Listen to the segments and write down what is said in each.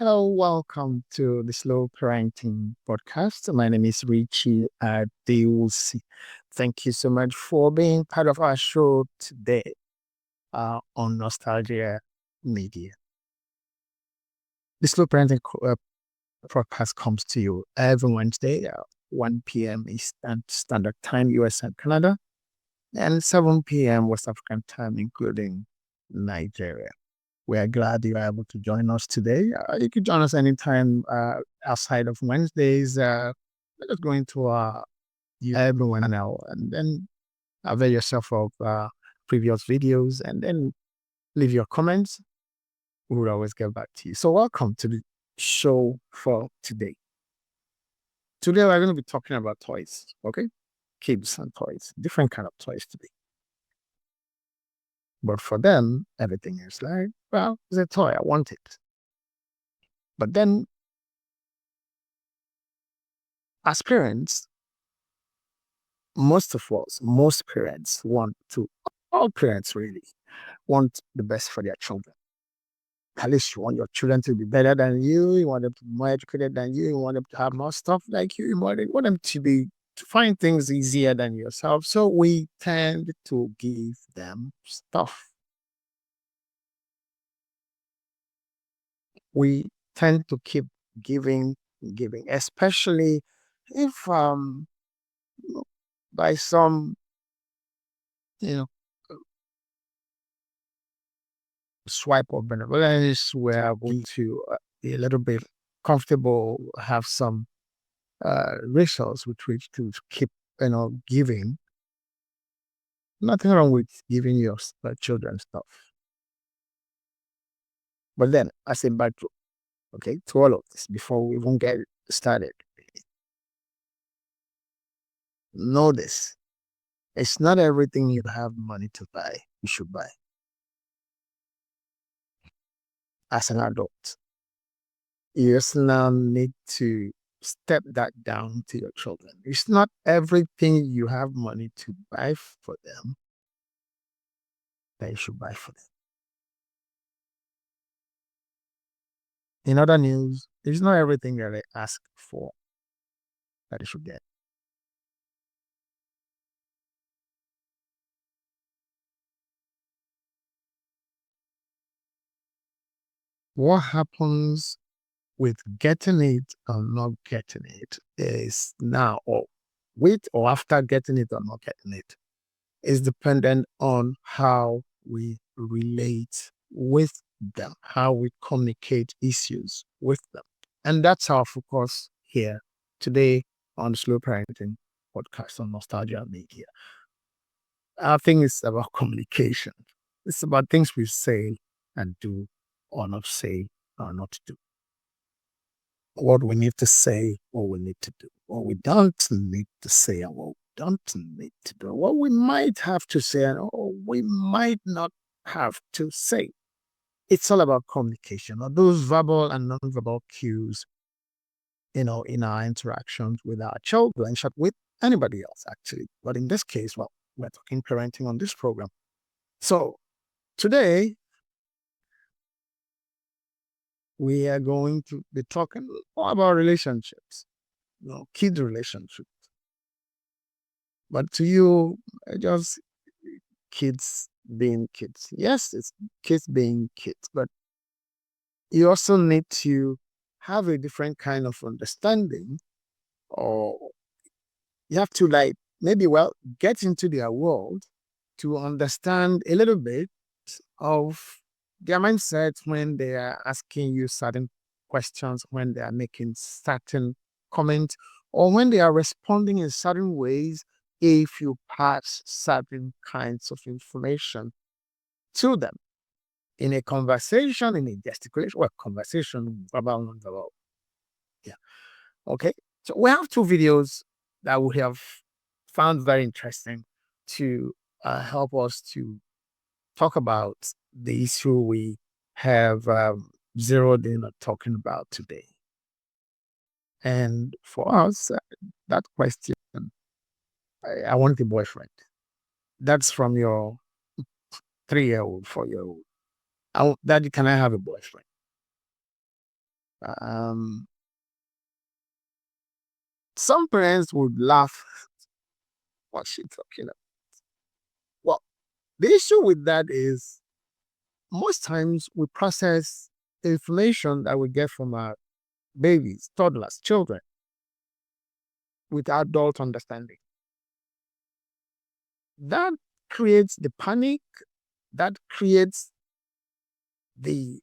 Hello, welcome to the Slow Parenting Podcast. My name is Richie Adewusi. Thank you so much for being part of our show today on Nostalgia Media. The Slow Parenting Podcast comes to you every Wednesday, 1 p.m. Eastern Standard Time, US and Canada, and 7 p.m. West African Time, including Nigeria. We are glad you are able to join us today. You can join us anytime outside of Wednesdays. Just go into everyone now and then avail yourself of previous videos and then leave your comments. We will always get back to you. So welcome to the show for today. Today we're going to be talking about toys, okay? Kids and toys, different kind of toys today. But for them, everything is like, well, it's a toy, I want it. But then, as parents, most parents all parents really want the best for their children. At least you want your children to be better than you want them to be more educated than you want them to have more stuff like you want them to find things easier than yourself. So we tend to give them stuff. We tend to keep giving, especially if by some swipe of benevolence, we're going to be a little bit comfortable, have some resource with which to keep giving. Nothing wrong with giving your children stuff. But then I say back to all of this before we even get started. Know this. It's not everything you have money to buy, you should buy. As an adult, you just now need to step that down to your children. It's not everything you have money to buy for them that you should buy for them. In other news, it's not everything that they ask for that they should get. What happens with getting it or not getting it is now, or with or after getting it or not getting it, is dependent on how we relate with them, how we communicate issues with them. And that's our focus here today on the Slow Parenting Podcast on Nostalgia Media. I think it's about communication. It's about things we say and do or not say or not do. What we need to say, what we need to do, what we don't need to say and what we don't need to do, what we might have to say and what we might not have to say. It's all about communication, or those verbal and non-verbal cues, in our interactions with our children, with anybody else actually. But in this case, well, we're talking parenting on this program. So today, we are going to be talking more about relationships, kid relationships. But to you, just kids being kids. Yes, it's kids being kids, but you also need to have a different kind of understanding, or you have to get into their world to understand a little bit of their mindset when they are asking you certain questions, when they are making certain comments, or when they are responding in certain ways if you pass certain kinds of information to them. In a conversation, in a gesticulation, conversation, verbal, non-verbal. Yeah. Okay. So we have two videos that we have found very interesting to help us to talk about the issue we have zeroed in on talking about today. And for us, that question, I want a boyfriend. That's from your 3-year-old, 4-year-old. Daddy, can I have a boyfriend? Um, some parents would laugh. What's she talking about? Well, the issue with that is most times we process information that we get from our babies, toddlers, children with adult understanding. That creates the panic, that creates the,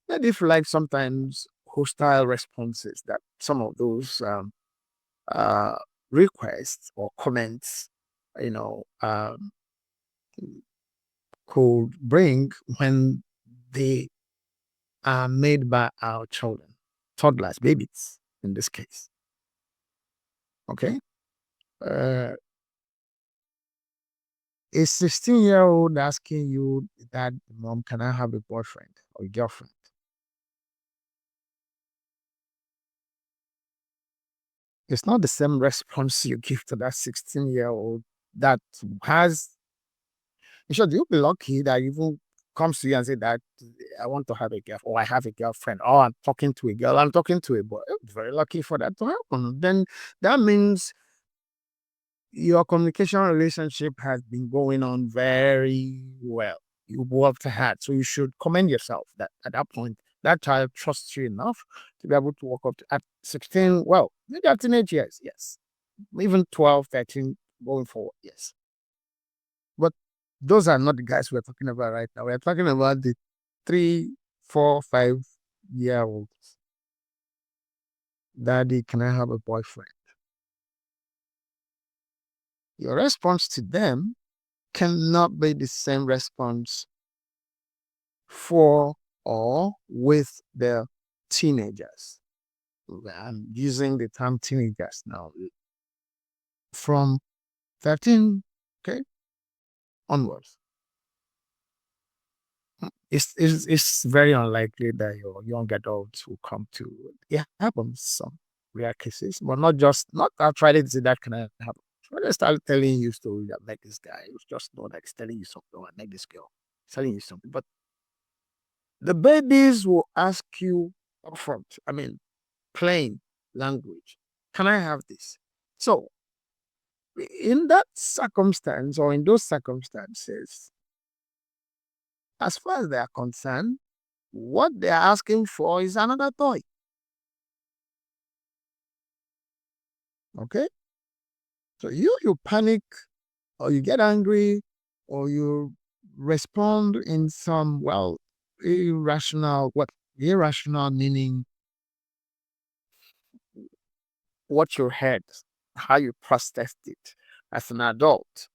that if you like, sometimes hostile responses that some of those uh, requests or comments, you know, could bring when they are made by our children, toddlers, babies in this case. Okay. Uh, a 16-year-old asking you that, mom, can I have a boyfriend or a girlfriend? It's not the same response you give to that 16-year-old that has, in short, you'll be lucky that even comes to you and say that I want to have a girl or I have a girlfriend or I'm talking to a girl, I'm talking to a boy. You'll be very lucky for that to happen. Then that means your communication relationship has been going on very well. You worked hard. So you should commend yourself that at that point, that child trusts you enough to be able to walk up to at 16. Well, maybe at teenage years, yes. Even 12, 13, going forward, yes. But those are not the guys we're talking about right now. We're talking about the 3, 4, 5 year olds. Daddy, can I have a boyfriend? Your response to them cannot be the same response for or with the teenagers. I'm using the term teenagers now. From 13, okay, onwards. It's very unlikely that your young adults will come to, yeah, happens some rare cases, but not outright to say that can happen. When they start telling you stories that like this guy, you just know that he's telling you something, or like this girl, he's telling you something. But the babies will ask you upfront, I mean, plain language, can I have this? So in that circumstance or in those circumstances, as far as they are concerned, what they're asking for is another toy. Okay? So you panic or you get angry or you respond in some, well, irrational, what irrational meaning what you heard, how you processed it as an adult,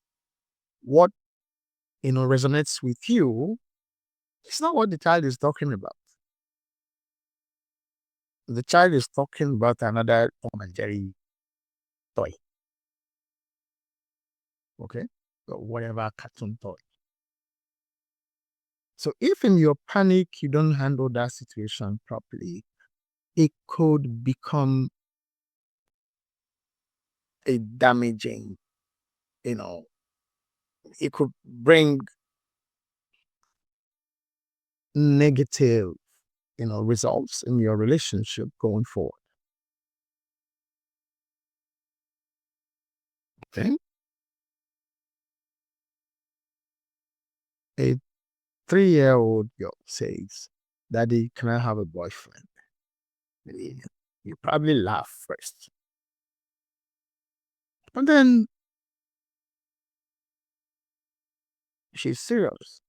what resonates with you, it's not what the child is talking about. The child is talking about another Tom and Jerry toy. Okay? Or whatever cartoon toy. So if in your panic you don't handle that situation properly, it could become a damaging, you know, it could bring negative, results in your relationship going forward. Okay? A 3-year-old girl says, Daddy, can I have a boyfriend? You probably laugh first. But then she's serious.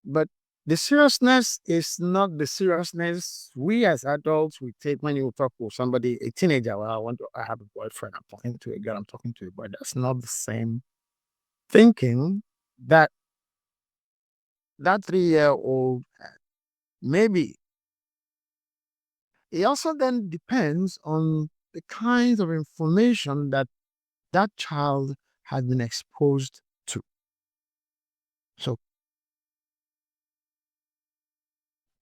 But the seriousness is not the seriousness we as adults we take when you talk to somebody, a teenager. Well, I have a boyfriend. I'm talking to a girl. I'm talking to a boy. That's not the same thinking that that 3-year-old had. Maybe it also then depends on the kinds of information that that child has been exposed to. So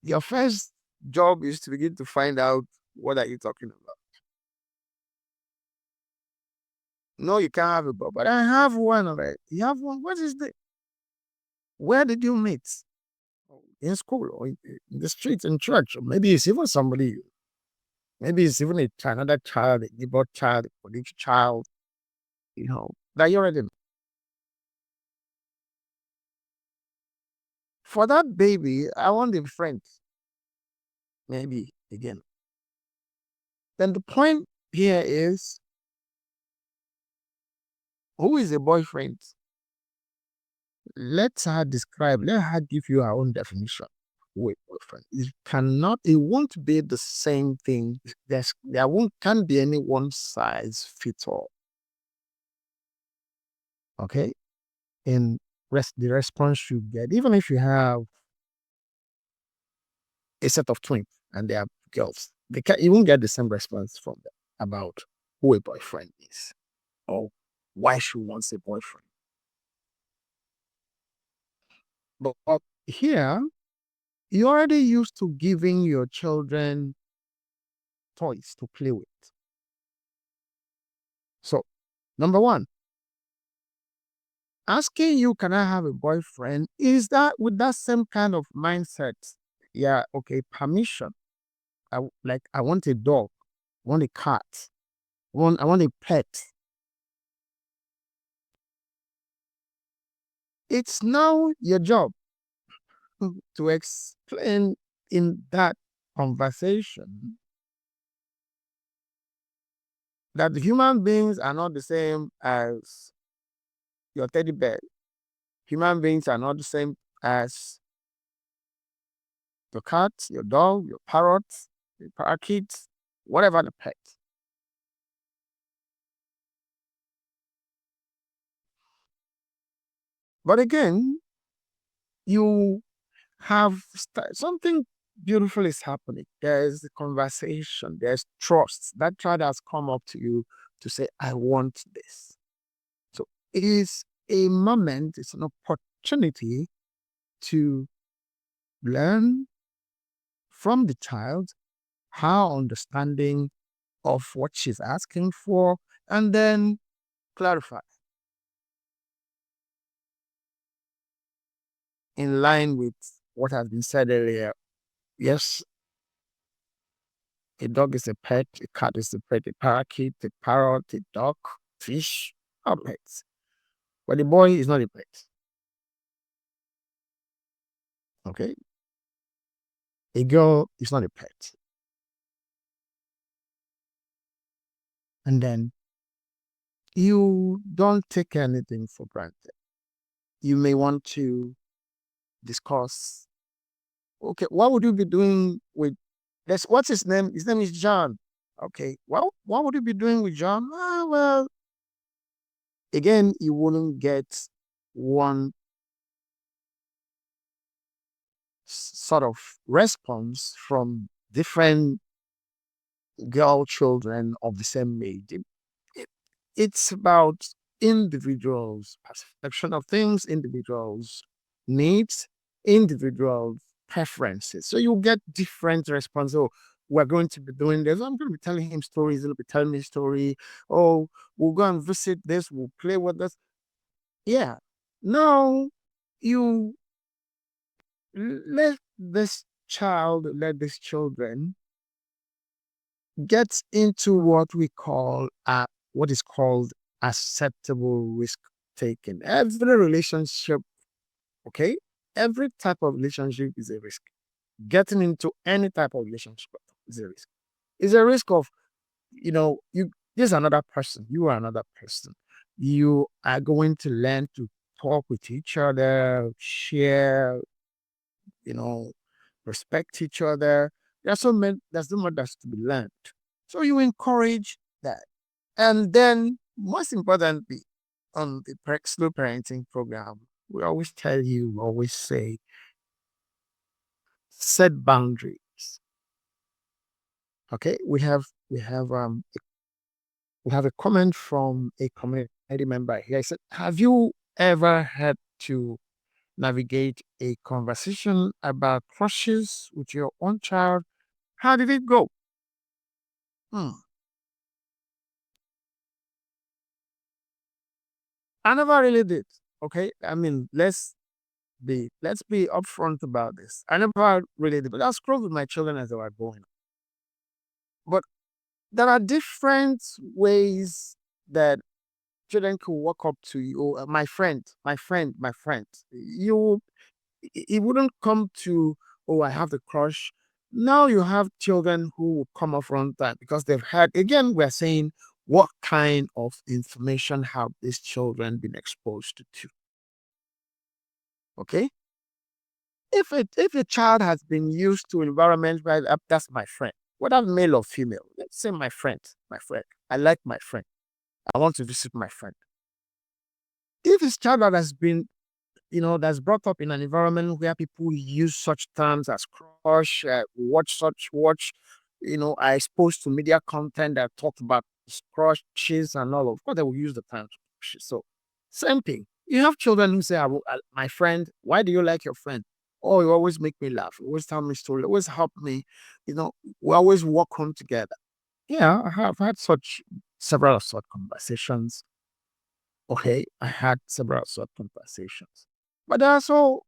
your first job is to begin to find out what are you talking about. No, you can't have a boy, but I have one already. You have one. What is the? Where did you meet? in school or in the streets, in church, or maybe it's even somebody, maybe it's even another child, a neighbor child, a colleague child, that you already know. For that baby, I want a friend, maybe again. Then the point here is, who is a boyfriend? Let her give you her own definition. Wait, boyfriend. It won't be the same thing. Can't be any one size fits all. Okay? In the response you get, even if you have a set of twins and they are girls, you won't get the same response from them about who a boyfriend is or why she wants a boyfriend. But here, you're already used to giving your children toys to play with. So, number one, asking you, can I have a boyfriend? Is that with that same kind of mindset? Yeah, okay, permission. I want a dog, I want a cat, I want a pet. It's now your job to explain in that conversation that human beings are not the same as your teddy bear. Human beings are not the same as your cat, your dog, your parrot, your parakeet, whatever the pet. But again, you have something beautiful is happening. There's a conversation, there's trust. That child has come up to you to say, I want this. So it is a moment, it's an opportunity to learn from the child her understanding of what she's asking for and then clarify in line with what has been said earlier. Yes, a dog is a pet, a cat is a pet, a parakeet, a parrot, a duck, fish are pets. But the boy is not a pet. Okay? A girl is not a pet. And then you don't take anything for granted. You may want to discuss, okay, what would you be doing with this? What's his name? His name is John. Okay, well, what would you be doing with John? Ah, well, again, you wouldn't get one sort of response from different girl children of the same age. It- it's about individuals' perception of things, individuals' needs, individual preferences. So you get different responses. Oh, we're going to be doing this. I'm going to be telling him stories. He'll be telling me a story. Oh, we'll go and visit this. We'll play with this. Yeah. Now you let these children get into what is called acceptable risk taking. Every relationship, okay, every type of relationship is a risk. Getting into any type of relationship is a risk. It's a risk of, you there's another person, you are another person. You are going to learn to talk with each other, share, you know, respect each other. There's so much that's to be learned. So you encourage that. And then, most importantly, on the slow parenting program, we always tell you, we always say, set boundaries. Okay, we have a comment from a community member here. I said, have you ever had to navigate a conversation about crushes with your own child? How did it go? Hmm. I never really did. Okay. I mean, let's let's be upfront about this. I never really did, but I was close with my children as they were growing up. But there are different ways that children could walk up to you. My friend, my friend, my friend. It wouldn't come to, oh, I have the crush. Now you have children who will come up front that because they've had, again, we're saying, what kind of information have these children been exposed to? Okay. If a child has been used to environment where that's my friend, whether male or female, let's say my friend, I like my friend, I want to visit my friend. If this child that has been, that's brought up in an environment where people use such terms as crush, watch, are exposed to media content that talk about crushes and all. Of course, they will use the term crushes. So, same thing. You have children who say, my friend, why do you like your friend? Oh, you always make me laugh. You always tell me stories. Always help me. We always walk home together. Yeah, I have had several such conversations. Okay, I had several such conversations. But also,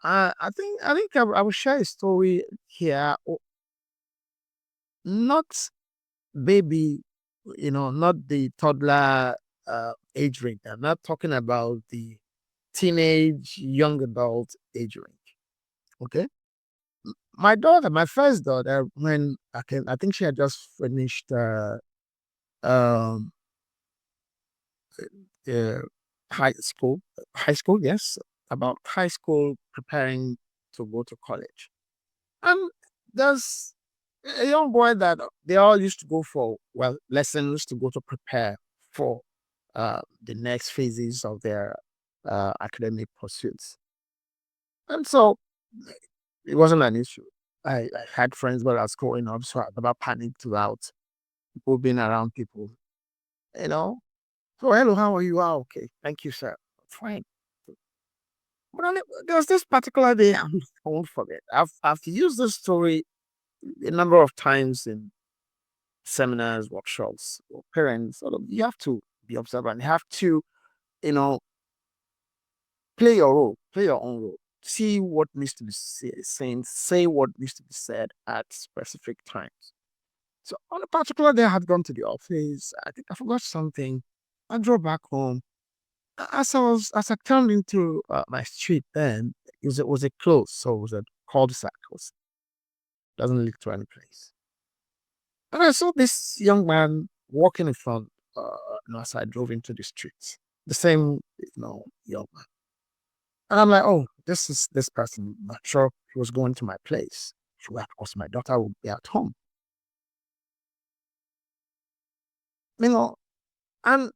I will share a story here. Not baby, not the toddler age range. I'm not talking about the teenage, young adult age range. Okay, my daughter, my first daughter, when I think she had just finished um uh, high school, yes, about high school, preparing to go to college. And there's a young boy that they all used to go for, well, lessons to go to prepare for the next phases of their academic pursuits. And so it wasn't an issue. I had friends when I was growing up, so I never panicked about people being around people, you know. So, hello, how are you? Ah, okay. Thank you, sir. Fine. But there was this particular day I won't forget. I've used this story a number of times in seminars, workshops, or parents. Sort of, you have to be observant. You have to, you know, play your role, play your own role. See what needs to be saying, say what needs to be said at specific times. So on a particular day, I had gone to the office. I think I forgot something. I drove back home. As I turned into my street, then it was a close, so it was a cul-de-sac. Doesn't lead to any place. And I saw this young man walking in front, as I drove into the streets. The same, young man. And I'm like, oh, this is this person. I'm sure he was going to my place. So, of course, my daughter would be at home. You know, and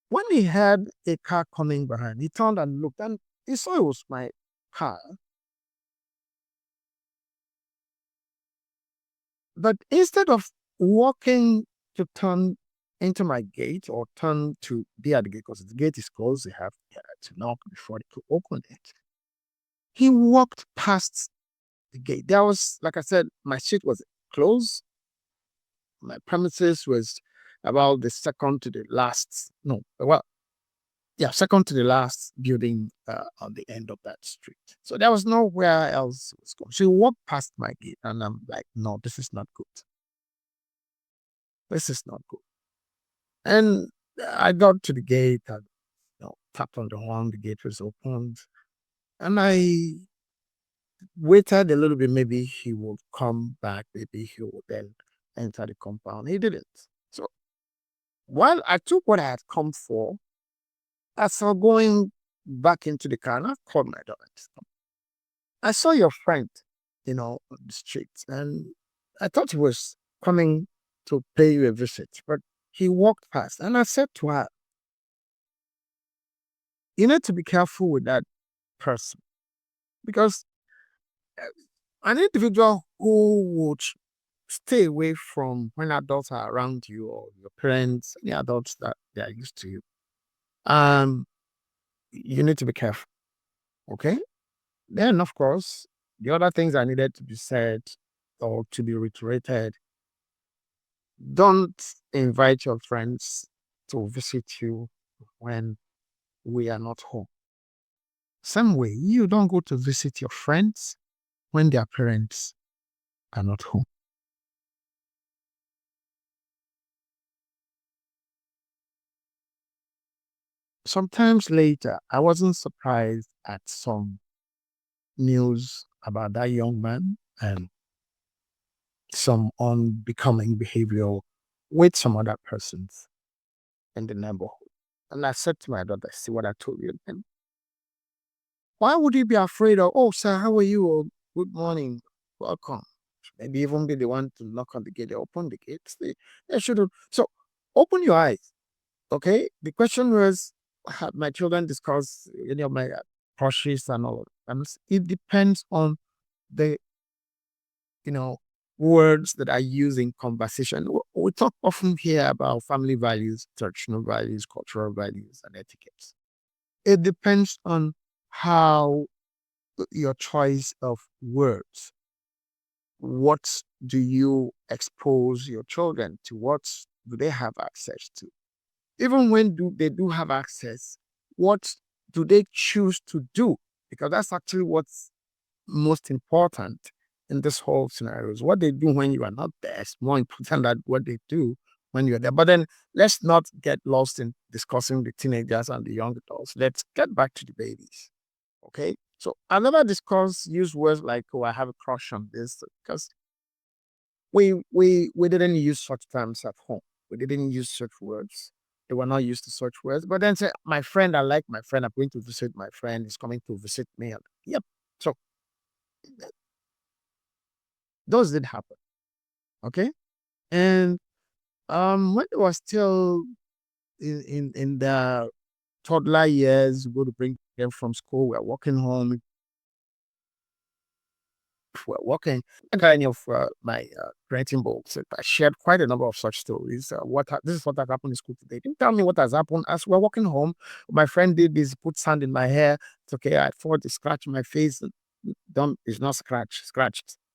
when he had a car coming behind, he turned and looked, and he saw it was my car. But instead of walking to turn into my gate or turn to be at the gate, because the gate is closed, they have to knock before they could open it. He walked past the gate. There was, like I said, my street was closed. My premises was about the second to the last, no, well, yeah, second to the last building on the end of that street. So there was nowhere else was going. She walked past my gate, and I'm like, no, this is not good. This is not good. And I got to the gate and tapped on the horn. The gate was opened, and I waited a little bit. Maybe he would come back. Maybe he would then enter the compound. He didn't. So while I took what I had come for, as I was going back into the car, and I called my daughter. I saw your friend, on the street, and I thought he was coming to pay you a visit, but he walked past, and I said to her, you need to be careful with that person because uh, an individual who would stay away from when adults are around you or your parents, any adults that they are used to you, um, you need to be careful. Okay. Then, of course, the other things that needed to be said or to be reiterated, don't invite your friends to visit you when we are not home. Same way, you don't go to visit your friends when their parents are not home. Sometimes later, I wasn't surprised at some news about that young man and some unbecoming behavior with some other persons in the neighborhood. And I said to my daughter, see what I told you. And why would you be afraid of, oh, sir, how are you? Oh, good morning. Welcome. Maybe even be the one to knock on the gate. They open the gates. They should have. So open your eyes. Okay. The question was, have my children discussed any of my crushes and all? And it depends on the, you know, words that are used in conversation. We talk often here about family values, traditional values, cultural values, and etiquettes. It depends on how your choice of words. What do you expose your children to? What do they have access to? Even when they do have access, what do they choose to do? Because that's actually what's most important in this whole scenario. Is what they do when you are not there is more important than what they do when you're there. But then let's not get lost in discussing the teenagers and the young adults. Let's get back to the babies. Okay. So I never use words like, oh, I have a crush on this, because we didn't use such terms at home. We didn't use such words. They were not used to such words. But then say, my friend, I like my friend, I'm going to visit my friend, is coming to visit me. Yep. So those did happen. Okay. And when they were still in the toddler years, go to bring them from school, we're walking home, we're walking. I got any of my writing books. I shared quite a number of such stories. This is what has happened in school today. Didn't tell me what has happened. As we're walking home, my friend did this, put sand in my hair. It's okay. I thought it scratched my face. Don't, it's not scratched.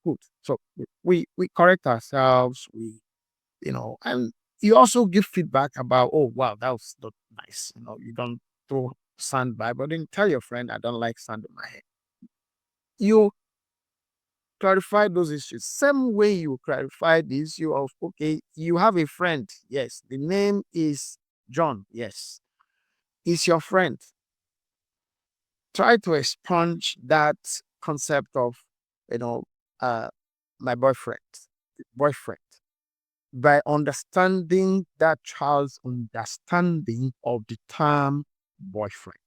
Good. So we correct ourselves. And you also give feedback about, oh wow, that was not nice. You don't throw sand by, but then tell your friend, I don't like sand in my hair. You clarify those issues. Same way you clarify the issue of, okay, you have a friend. Yes. The name is John. Yes. Is your friend. Try to expunge that concept of, you know, uh, my boyfriend, by understanding that child's understanding of the term boyfriend.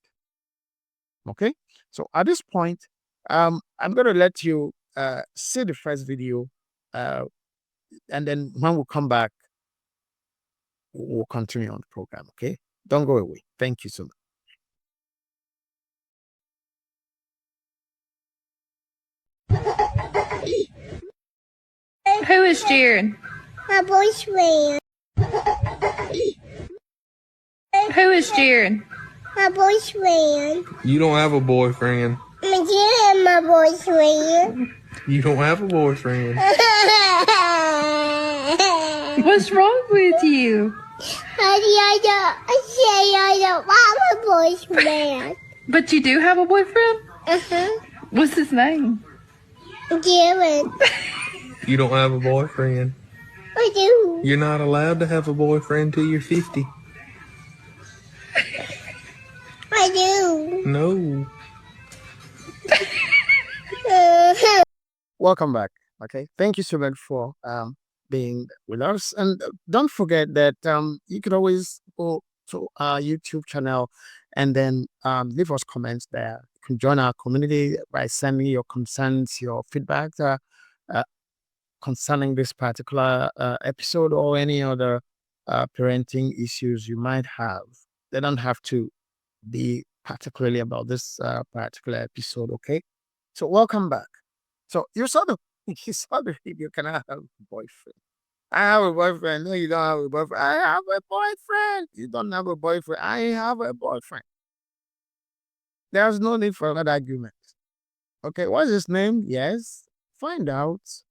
Okay. So at this point, I'm going to let you see the first video. Uh, And then when we come back, we'll continue on the program. Okay. Don't go away. Thank you so much. Who is Jared? My boyfriend. Who is Jared? My boyfriend. You don't have a boyfriend. I did have my boyfriend. You don't have a boyfriend. What's wrong with you? I don't want a boyfriend. But you do have a boyfriend? Uh-huh. What's his name? Jared. You don't have a boyfriend. I do. You're not allowed to have a boyfriend till you're 50. I do. No. Welcome back. Okay. Thank you so much for being with us. And don't forget that you could always go to our YouTube channel and then leave us comments there. You can join our community by sending your concerns, your feedback concerning this particular episode or any other parenting issues you might have. They don't have to be particularly about this particular episode. Okay. So welcome back. So you saw the you saw the video. Can I have a boyfriend? I have a boyfriend. No, you don't have a boyfriend. I have a boyfriend. You don't have a boyfriend. I have a boyfriend. There's no need for that argument. Okay, what's his name? Yes. Find out.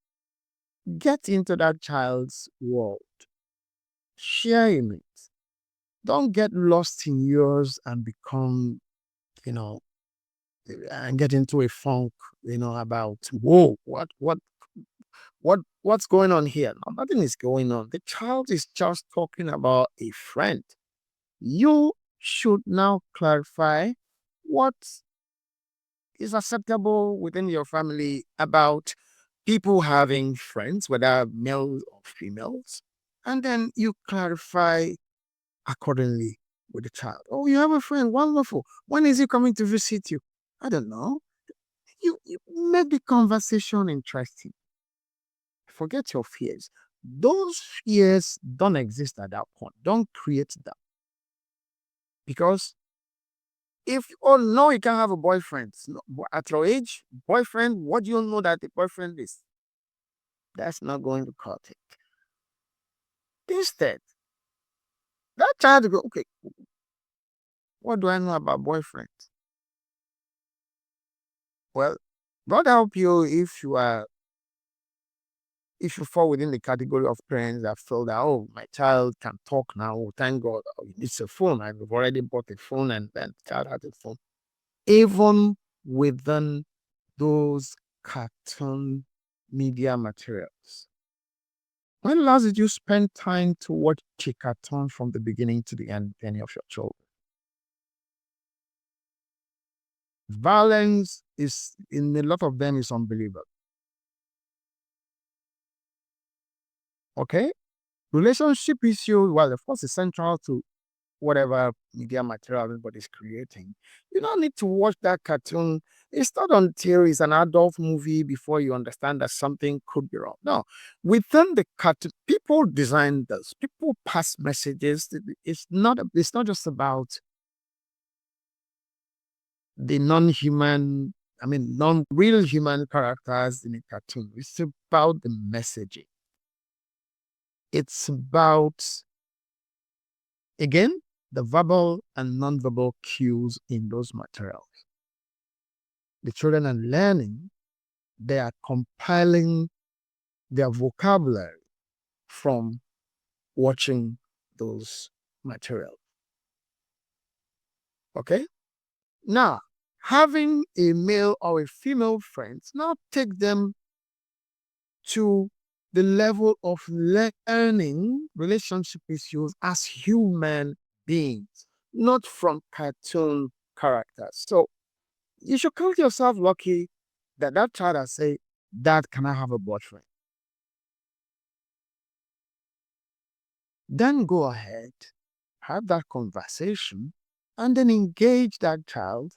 Get into that child's world. Share in it. Don't get lost in yours and become, you know, and get into a funk, about whoa, what's going on here? No, nothing is going on. The child is just talking about a friend. You should now clarify what is acceptable within your family about people having friends, whether males or females, and then you clarify accordingly with the child. Oh, you have a friend, wonderful. When is he coming to visit you? I don't know. You make the conversation interesting. Forget your fears. Those fears don't exist at that point. Don't create them. Because if, oh no, you can't have a boyfriend. No, at your age, boyfriend, what do you know that the boyfriend is? That's not going to cut it. Instead, that child will go, okay, what do I know about boyfriends? Well, God help you if you fall within the category of parents that feel that, oh, my child can talk now, oh, thank God, oh, it's a phone. I've already bought a phone and then the child has a phone. Even within those cartoon media materials. When last did you spend time to watch a cartoon from the beginning to the end with any of your children? Violence is, in a lot of them, is unbelievable. Okay? Relationship issues, well, of course, is central to whatever media material everybody's creating. You don't need to watch that cartoon. It's not until it's an adult movie before you understand that something could be wrong. No, within the cartoon, people design this. People pass messages. It's not. It's not just about the non-human. I mean, non-real human characters in a cartoon. It's about the messaging. It's about, again, the verbal and non-verbal cues in those materials. The children are learning, they are compiling their vocabulary from watching those materials. Okay? Now, having a male or a female friend, now take them to the level of learning relationship issues as human beings, not from cartoon characters. So you should count yourself lucky that that child has said, Dad, can I have a boyfriend? Then go ahead, have that conversation, and then engage that child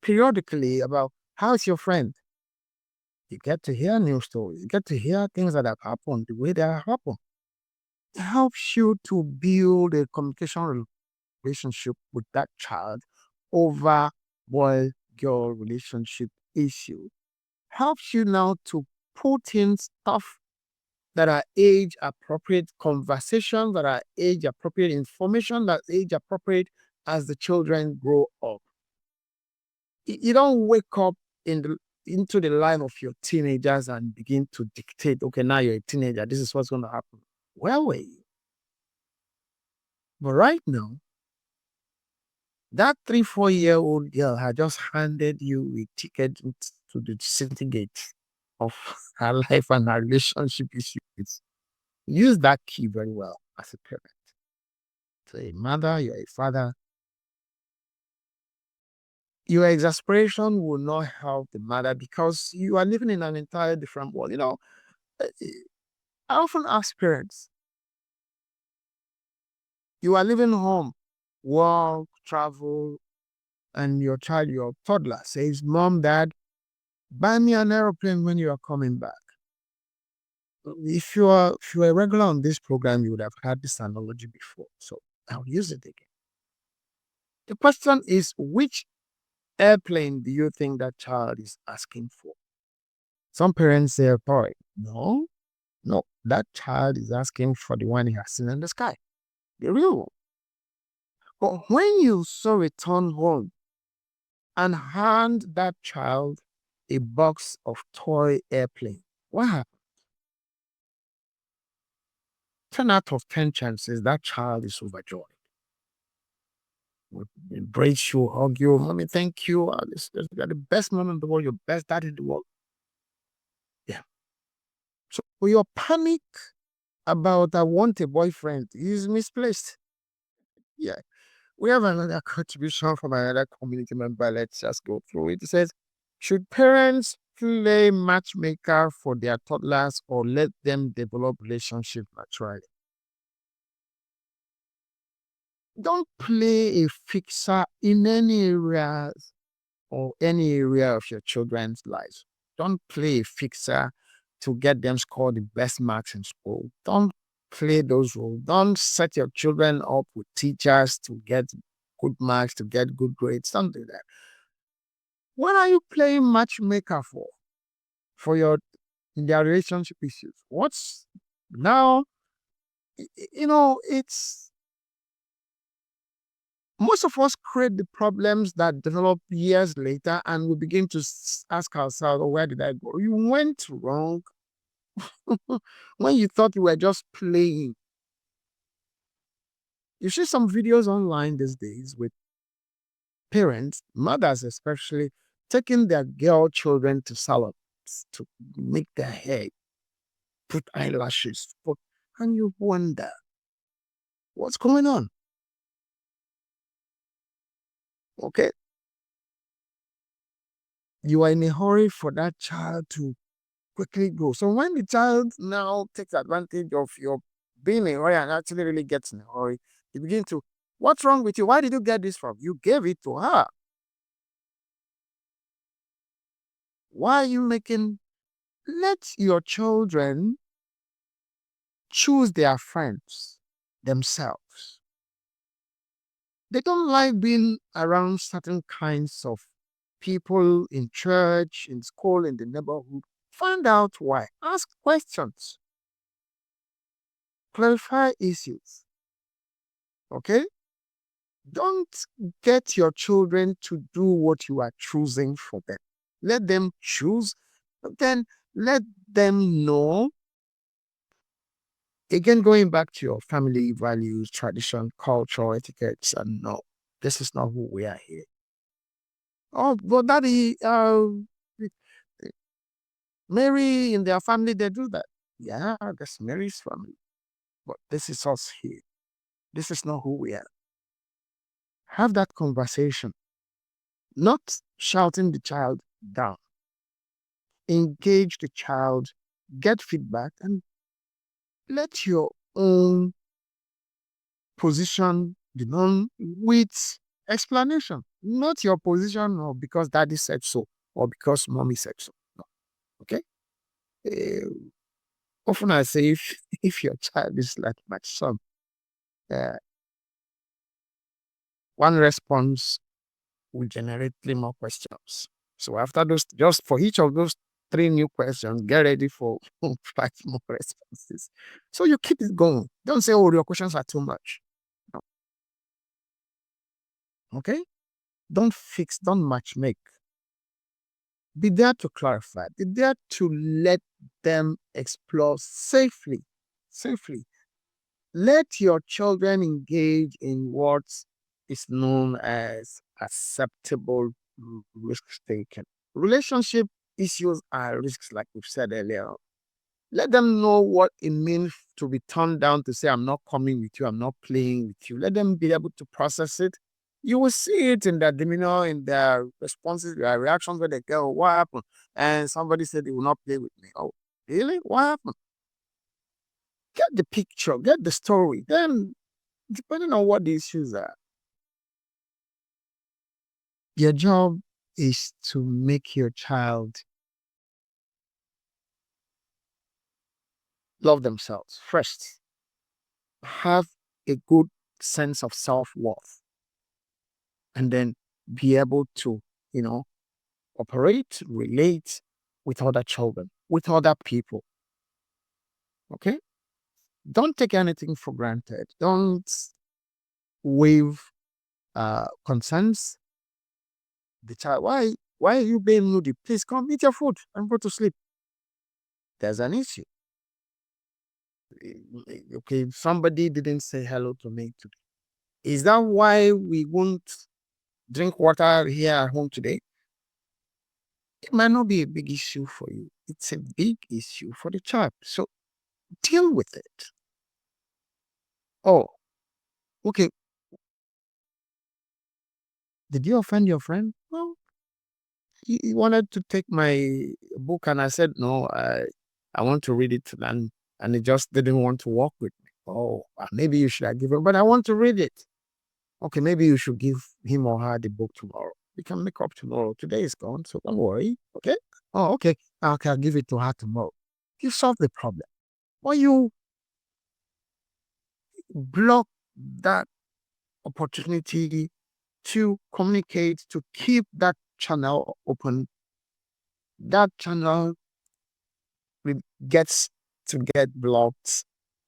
periodically about how's your friend. You get to hear new stories, you get to hear things that have happened the way they have happened. It helps you to build a communication relationship with that child over boy-girl relationship issue. Helps you now to put in stuff that are age appropriate, conversations that are age appropriate, information that age appropriate as the children grow up. You don't wake up into the life of your teenagers and begin to dictate, okay, now you're a teenager, this is what's going to happen. Where were you? But right now, that 3-4-year-old girl had just handed you a ticket to the city gate of her life and her relationship issues. Use that key very well as a parent. So a mother, you're a father. Your exasperation will not help the mother because you are living in an entirely different world. Uh, I often ask parents, you are living home, work, travel, and your child, your toddler, says, Mom, Dad, buy me an aeroplane when you are coming back. If you are regular on this program, you would have had this analogy before. So I'll use it again. The question is, which airplane do you think that child is asking for? Some parents say a toy. No, no, that child is asking for the one he has seen in the sky, the real one. But when you so return home and hand that child a box of toy airplane, what happens? 10 out of 10 chances that child is overjoyed. embrace you, hug you, mommy, thank you. You're the best mom in the world, your best dad in the world. Yeah. So your panic about I want a boyfriend is misplaced. Yeah. We have another contribution from another community member. Let's just go through it. It says, should parents play matchmaker for their toddlers or let them develop relationship naturally? Don't play a fixer in any area or any area of your children's lives. Don't play a fixer to get them score the best marks in school. Don't play those roles. Don't set your children up with teachers to get good marks, to get good grades. Don't do that. What are you playing matchmaker for? For their relationship issues. What's now? It's most of us create the problems that develop years later, and we begin to ask ourselves, oh, where did I go? You went wrong when you thought you were just playing. You see some videos online these days with parents, mothers especially, taking their girl children to salons to make their hair, put eyelashes, and you wonder what's going on. Okay, you are in a hurry for that child to quickly grow. So when the child now takes advantage of your being in a hurry and actually really gets in a hurry, you begin to, what's wrong with you? Why did you get this from? You gave it to her. Why are you making? Let your children choose their friends themselves. They don't like being around certain kinds of people in church, in school, in the neighborhood. Find out why. Ask questions. Clarify issues. Okay? Don't get your children to do what you are choosing for them. Let them choose, but then let them know. Again, going back to your family values, tradition, culture, etiquettes, and no, this is not who we are here. Oh, but daddy, Mary in their family, they do that. Yeah, that's Mary's family. But this is us here. This is not who we are. Have that conversation, not shouting the child down. Engage the child, get feedback, and let your own position be known with explanation, not your position or because daddy said so or because mommy said so. No. Okay? Uh, Often I say if your child is like my son, uh, one response will generate 3 more questions. So after those, just for each of those 3 new questions, get ready for 5 more responses. So you keep it going. Don't say, oh, your questions are too much. No. Okay? Don't fix, don't match make. Be there to clarify. Be there to let them explore safely. Safely. Let your children engage in what is known as acceptable risk taking. Relationship issues are risks, like we've said earlier. Let them know what it means to be turned down, to say, I'm not coming with you, I'm not playing with you. Let them be able to process it. You will see it in their demeanor, in their responses, their reactions when they go, what happened? And somebody said they will not play with me. Oh, really? What happened? Get the picture, get the story. Then, depending on what the issues are, your job is to make your child love themselves first, have a good sense of self worth, and then be able to, you know, operate, relate with other children, with other people. Okay? Don't take anything for granted. Don't waive concerns. The child, why are you being moody? Please come eat your food and go to sleep. There's an issue. Okay, somebody didn't say hello to me today. Is that why we won't drink water here at home today? It might not be a big issue for you. It's a big issue for the child. So deal with it. Oh, okay. Did you offend your friend? Well, he wanted to take my book, and I said no. I want to read it, and he just didn't want to walk with me. Oh, maybe you should have given, but I want to read it. Okay, maybe you should give him or her the book tomorrow. We can make up tomorrow. Today is gone, so don't worry. Okay. Oh, okay. Okay, I'll give it to her tomorrow. You solve the problem. Or you block that opportunity to communicate, to keep that channel open. That channel gets to get blocked,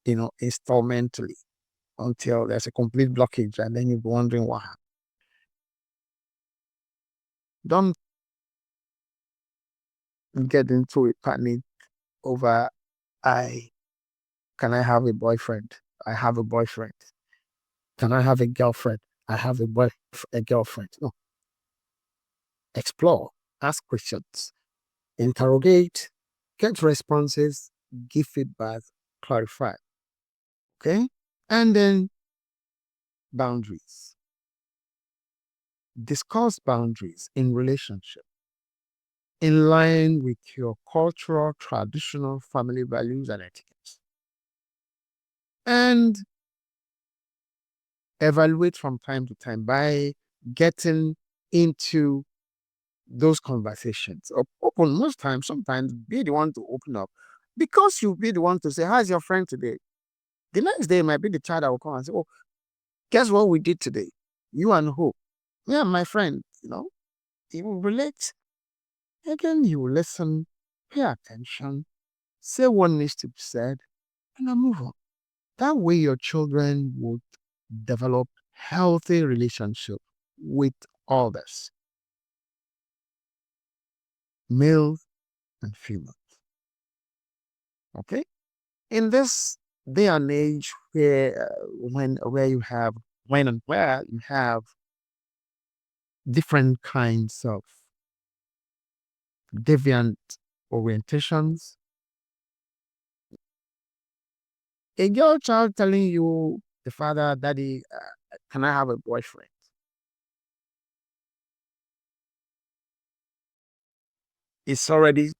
installmentally until there's a complete blockage, and then you're wondering what happened. Don't get into a panic over I can I have a boyfriend? I have a boyfriend. Can I have a girlfriend? I have a girlfriend. No. Explore, ask questions, interrogate, get responses, give feedback, clarify. Okay? And then boundaries. Discuss boundaries in relationship in line with your cultural, traditional family values and etiquettes. And evaluate from time to time by getting into those conversations. Open most times, sometimes be the one to open up. Because you'll be the one to say, how's your friend today? The next day might be the child that will come and say, oh, guess what we did today? You and who? Me and my friend, he will relate. Again, he will listen, pay attention, say what needs to be said, and then move on. That way your children would develop healthy relationship with others, males and females. Okay? In this day and age where you have when and where you have different kinds of deviant orientations, a girl child telling you, the father, daddy, can I have a boyfriend? It's already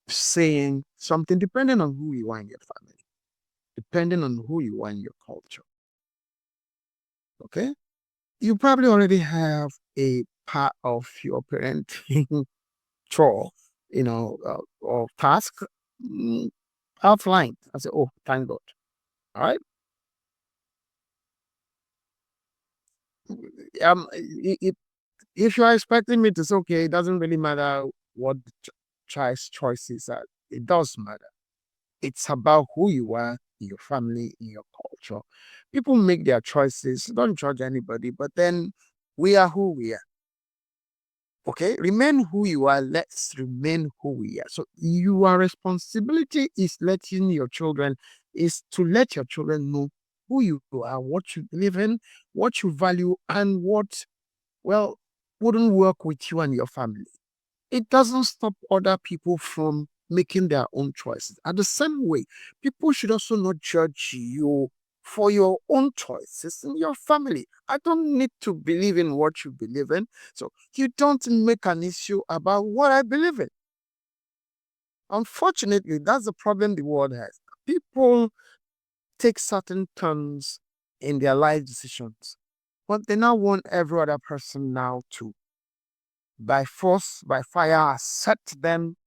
saying something depending on who you are in your family, depending on who you are in your culture. Okay? You probably already have a part of your parenting chore, or task, mm, outlined. I say, oh, thank God. All right. If you are expecting me to say, okay, it doesn't really matter what the child's choices are, it does matter. It's about who you are in your family, in your culture. People make their choices. Don't judge anybody, but then we are who we are. Okay, remain who you are. Let's remain who we are. So your responsibility is to let your children know who you are, what you believe in, what you value, and what, well, wouldn't work with you and your family. It doesn't stop other people from making their own choices. At the same way, people should also not judge you for your own choices in your family. I don't need to believe in what you believe in, so you don't make an issue about what I believe in. Unfortunately, that's the problem the world has. People take certain turns in their life decisions, but they now want every other person now to, by force, by fire, accept them.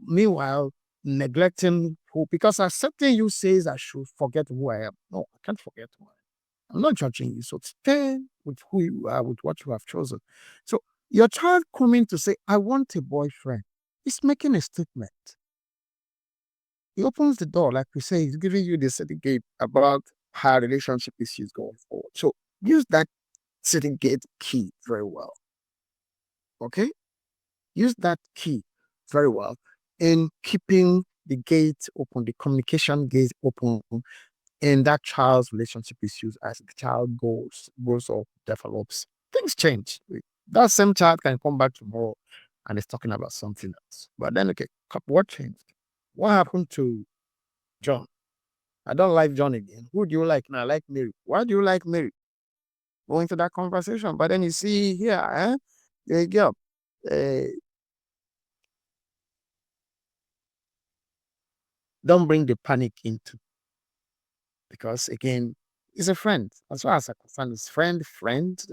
Meanwhile, neglecting who, because accepting you says I should forget who I am. No, I can't forget who I am. I'm not judging you. So stay with who you are, with what you have chosen. So your child coming to say, I want a boyfriend, is making a statement. He opens the door, like we say, he's giving you the certificate about how relationship issues going forward. So use that certificate key very well. Okay? Use that key very well in keeping the gate open, the communication gate open, in that child's relationship issues as the child grows up, develops, things change. That same child can come back tomorrow and is talking about something else. But then, okay, what changed? What happened to John? I don't like John again. Who do you like now? I like Mary. Why do you like Mary? Go into that conversation. But then you see here, there you go. Don't bring the panic into, because again, he's a friend. As far as I concerned, it's friend.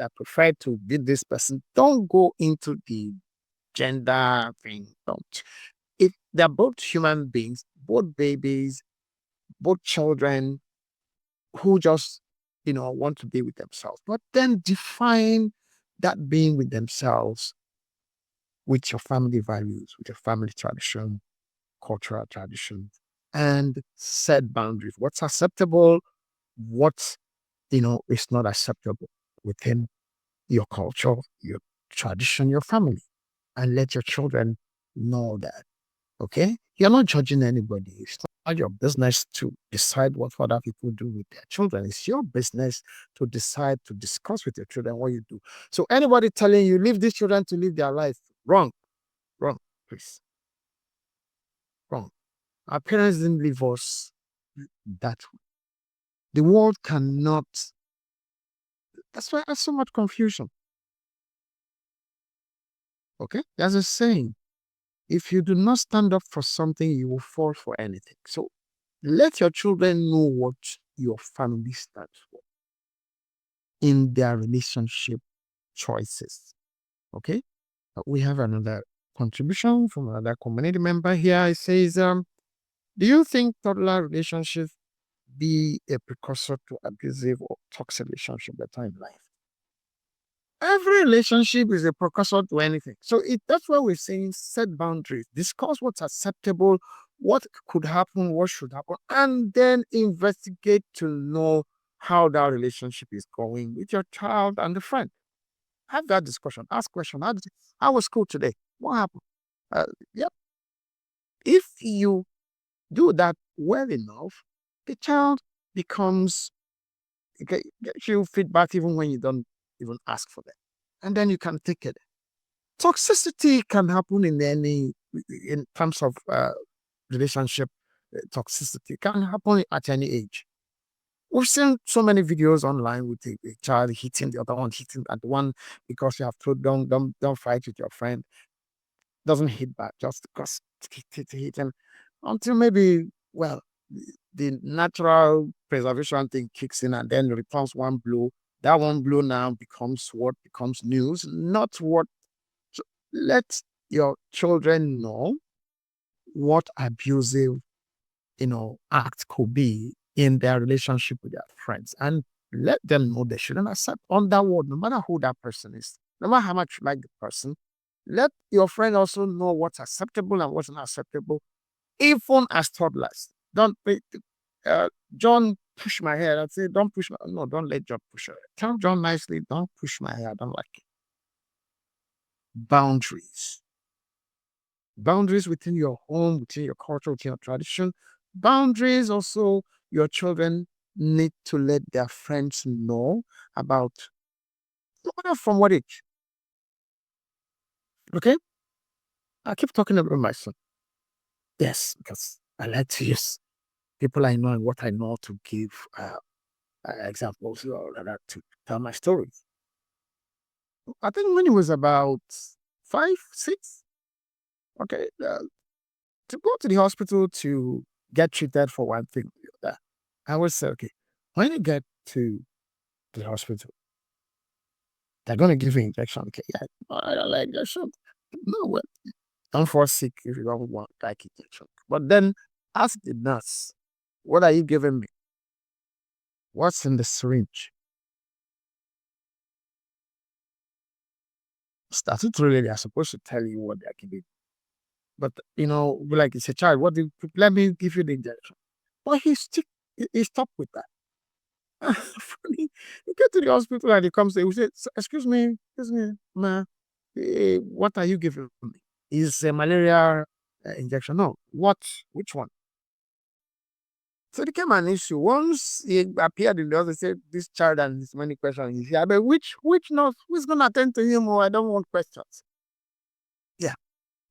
I prefer to be this person. Don't go into the gender thing. Don't. If they're both human beings, both babies, both children who just want to be with themselves. But then define that being with themselves with your family values, with your family tradition, cultural tradition, and set boundaries. What's acceptable, what is not acceptable within your culture, your tradition, your family, and let your children know that. Okay, you're not judging anybody. It's not your business to decide what other people do with their children. It's your business to decide to discuss with your children what you do. So anybody telling you leave these children to live their life, wrong, wrong, please, wrong. Our parents didn't leave us that way. The world cannot. That's why there's so much confusion. Okay, there's a saying: if you do not stand up for something, you will fall for anything. So let your children know what your family stands for in their relationship choices. Okay, we have another contribution from another community member here. It says, do you think toddler relationships be a precursor to abusive or toxic relationship later in life? Every relationship is a precursor to anything. So that's why we're saying set boundaries, discuss what's acceptable, what could happen, what should happen, and then investigate to know how that relationship is going with your child and the friend. Have that discussion. Ask question. How was school today? What happened? Yep. If you do that well enough, the child becomes gets you feedback even when you don't even ask for that, and then you can take it. Toxicity can happen in terms of relationship. Toxicity can happen at any age. We've seen so many videos online with a child hitting the other one, hitting at one because you have told don't fight with your friend. Doesn't hit back just because hitting until maybe the natural preservation thing kicks in and then returns one blow. That one blow now becomes what becomes news, not what. So let your children know what abusive, act could be in their relationship with their friends, and let them know they shouldn't accept on that word, no matter who that person is, no matter how much you like the person. Let your friend also know what's acceptable and what's not acceptable, even as toddlers. Don't John push my hair. I'd say, don't push my, no, don't let John push her. Tell John nicely, don't push my hair. I don't like it. Boundaries. Boundaries within your home, within your culture, within your tradition. Boundaries also, your children need to let their friends know about, no matter from what age. Okay? I keep talking about my son. Yes, because I like to use people I know and what I know to give examples or rather to tell my stories. I think when he was about 5, 6, okay, to go to the hospital to get treated for one thing or the other, I always say, okay, when you get to the hospital, they're going to give you injection. Okay, yeah, I don't like injection. No, well, don't fall sick if you don't want like injection. But then ask the nurse, what are you giving me? What's in the syringe? Statutorily, they're supposed to tell you what they're giving. But like it's a child, let me give you the injection. But he stopped with that. Funny. You get to the hospital and he comes there, he say, excuse me, ma, what are you giving me? Is a malaria injection? No. What? Which one? So it became an issue. Once he appeared in the office, said, "This child and his many questions." He said, "But which nurse? Who's gonna attend to him? Oh, I don't want questions." Yeah.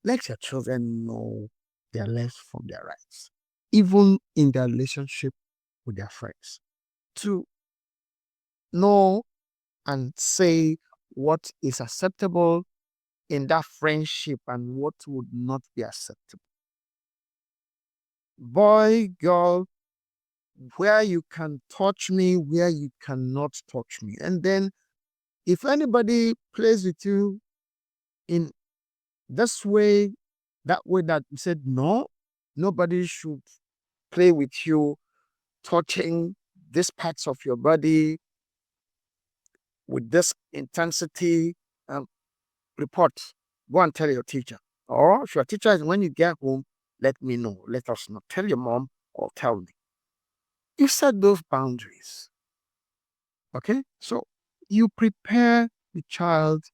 Let your children know their left from their rights, even in their relationship with their friends. To know and say what is acceptable in that friendship and what would not be acceptable. Boy, girl, where you can touch me, where you cannot touch me. And then if anybody plays with you in this way, that way that you said no, nobody should play with you, touching these parts of your body with this intensity, report. Go and tell your teacher. Or if your teacher is, when you get home, let me know. Let us know. Tell your mom or tell me. You set those boundaries. Okay? So you prepare the child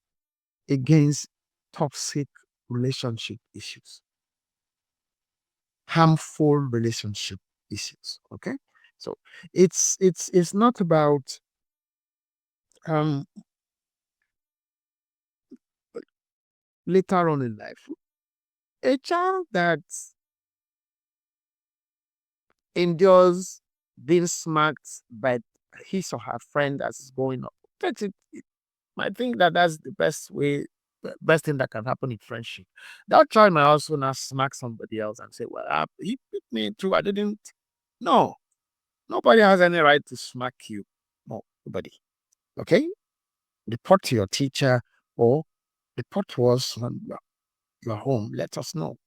against toxic relationship issues, harmful relationship issues. Okay? So it's not about um later on in life. A child that endures being smacked by his or her friend as is going up. That's it. I think that that's the best way, best thing that can happen in friendship. That child might also not smack somebody else and say, "Well, he beat me too. I didn't." No, nobody has any right to smack you. No, nobody. Okay, report to your teacher or report to us when you're home. Let us know.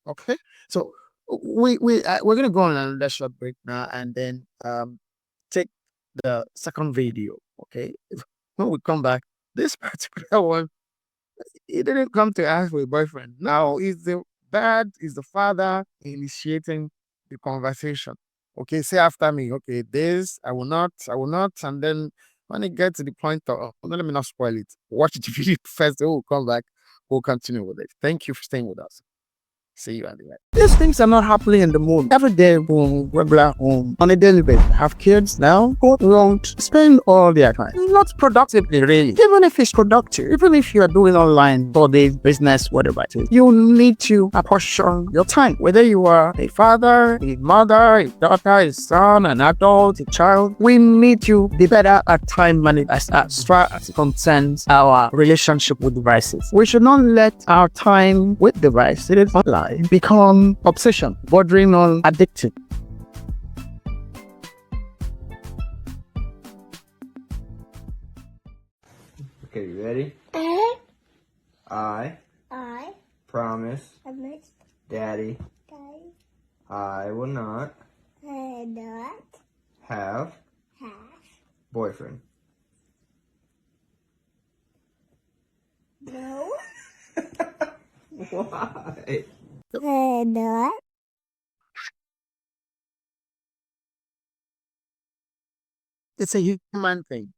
Okay, so we're gonna go on another short break now, and then take the second video. Okay, when we come back, this particular one, he didn't come to ask for a boyfriend. Now is the dad, is the father initiating the conversation. Okay, say after me. Okay, this I will not, and then when it gets to the point of, oh, let me not spoil it. Watch the video first. Then we'll come back. We'll continue with it. Thank you for staying with us. See you anyway. These things are not happening in the moon. Every day, home, regular home, on a daily basis. Have kids now, go around, spend all their time. Not productively, really. Even if it's productive, even if you are doing online for the business, whatever it is, you need to apportion your time. Whether you are a father, a mother, a daughter, a son, an adult, a child, we need to be better at time management as far as it concerns our relationship with devices. We should not let our time with devices online become obsession, bordering on addictive. Okay, you ready? Uh, I I promise must Daddy die. I will not Not have have boyfriend. no. Why? Not It's a human thing.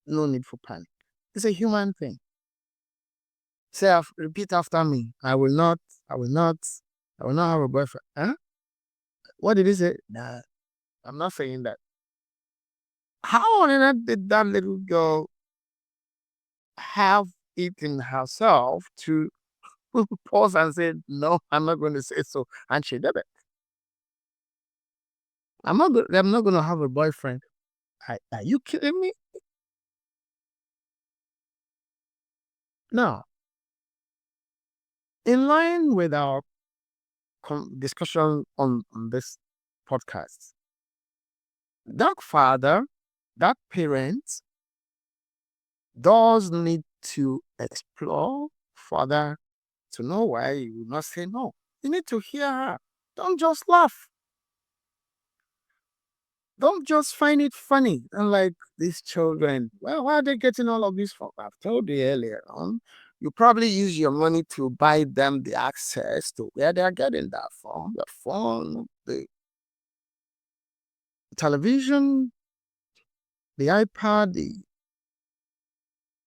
No need for panic. It's a human thing. Say, repeat after me. I will not, I will not, I will not have a boyfriend. Huh? What did he say? Nah, I'm not saying that. How on earth did that little girl have it in herself to pause and say, "No, I'm not going to say so," and she did it. I'm not going to have a boyfriend. Are you kidding me? No. In line with our discussion on this podcast, that father, that parent does need to explore further to know why you will not say no. You need to hear her. Don't just laugh. Don't just find it funny. And like these children, well, why are they getting all of this from? I've told you earlier on. You probably use your money to buy them the access to where they're getting that from. The phone, the television, the iPad, the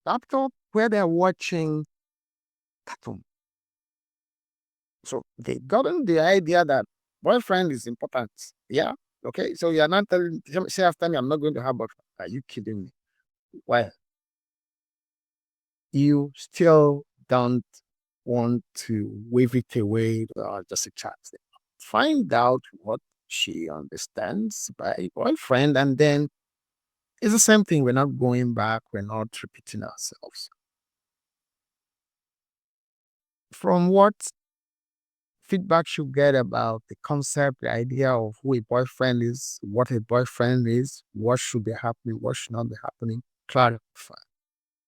laptop, where they're watching cartoon. So they've gotten the idea that Boyfriend is important. Yeah. Okay. So you're not telling, say after me, I'm not going to have boyfriend. Are you kidding me? Well, you still don't want to wave it away or just a chat. Find out what she understands by boyfriend, and then it's the same thing. We're not going back, we're not repeating ourselves. From what feedback you get about the concept, the idea of who a boyfriend is, what a boyfriend is, what should be happening, what should not be happening, clarify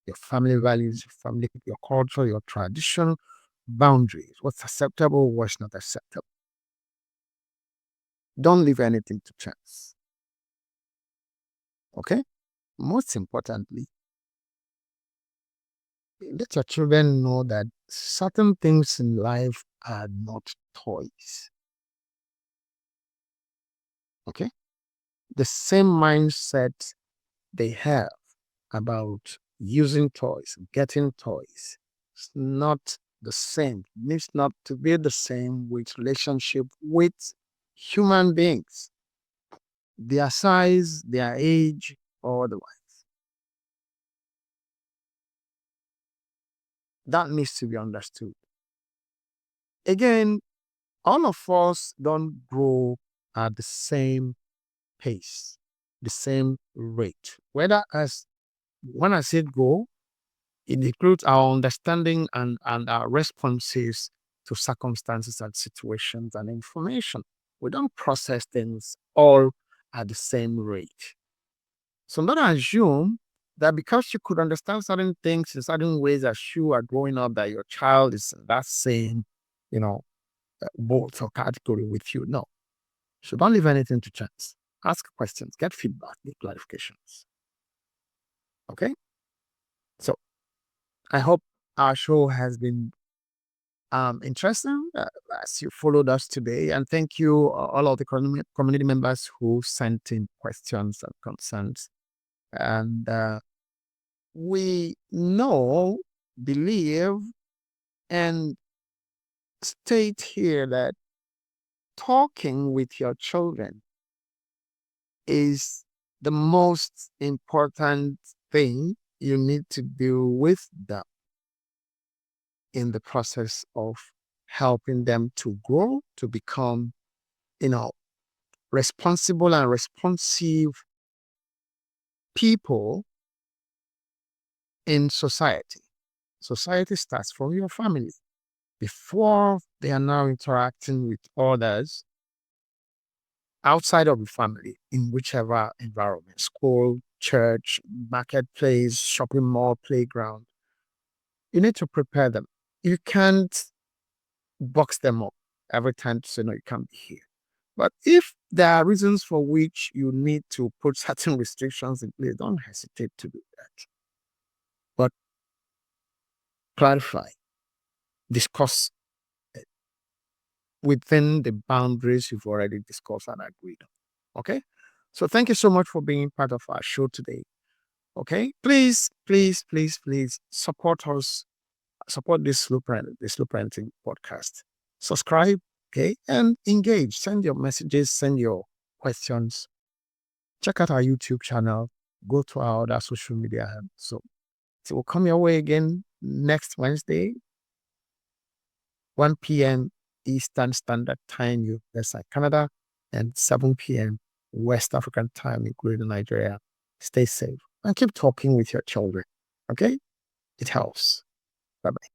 your family values, your family, your culture, your tradition, boundaries, what's acceptable, what's not acceptable. Don't leave anything to chance. Okay? Most importantly, let your children know that certain things in life are not toys. Okay? The same mindset they have about using toys, getting toys, it's not the same. It needs not to be the same with relationship with human beings, their size, their age, or otherwise. That needs to be understood. Again, all of us don't grow at the same pace, the same rate. Whether as when I say grow, it includes our understanding and our responses to circumstances and situations and information. We don't process things all at the same rate. So don't assume that because you could understand certain things in certain ways as you are growing up, that your child is in that same, boat or category with you. No. So don't leave anything to chance. Ask questions, get feedback, get clarifications. Okay? So I hope our show has been interesting as you followed us today. And thank you, all of the community members who sent in questions and concerns. And we know, believe, and state here that talking with your children is the most important thing you need to do with them in the process of helping them to grow, to become, responsible and responsive people in society. Society starts from your family. Before they are now interacting with others outside of the family, in whichever environment, school, church, marketplace, shopping mall, playground, you need to prepare them. You can't box them up every time to say, no, you can't be here. But if there are reasons for which you need to put certain restrictions in place, don't hesitate to do that. But clarify, discuss within the boundaries you've already discussed and agreed on. Okay? So thank you so much for being part of our show today. Okay? Please, please, please, please support us, support this slow parenting podcast. Subscribe, okay, and engage. Send your messages, send your questions. Check out our YouTube channel. Go to our other social media. So we'll come your way again next Wednesday, 1 p.m. Eastern Standard Time, US and Canada, and 7 p.m. West African time, including Nigeria. Stay safe and keep talking with your children. Okay? It helps. Bye bye.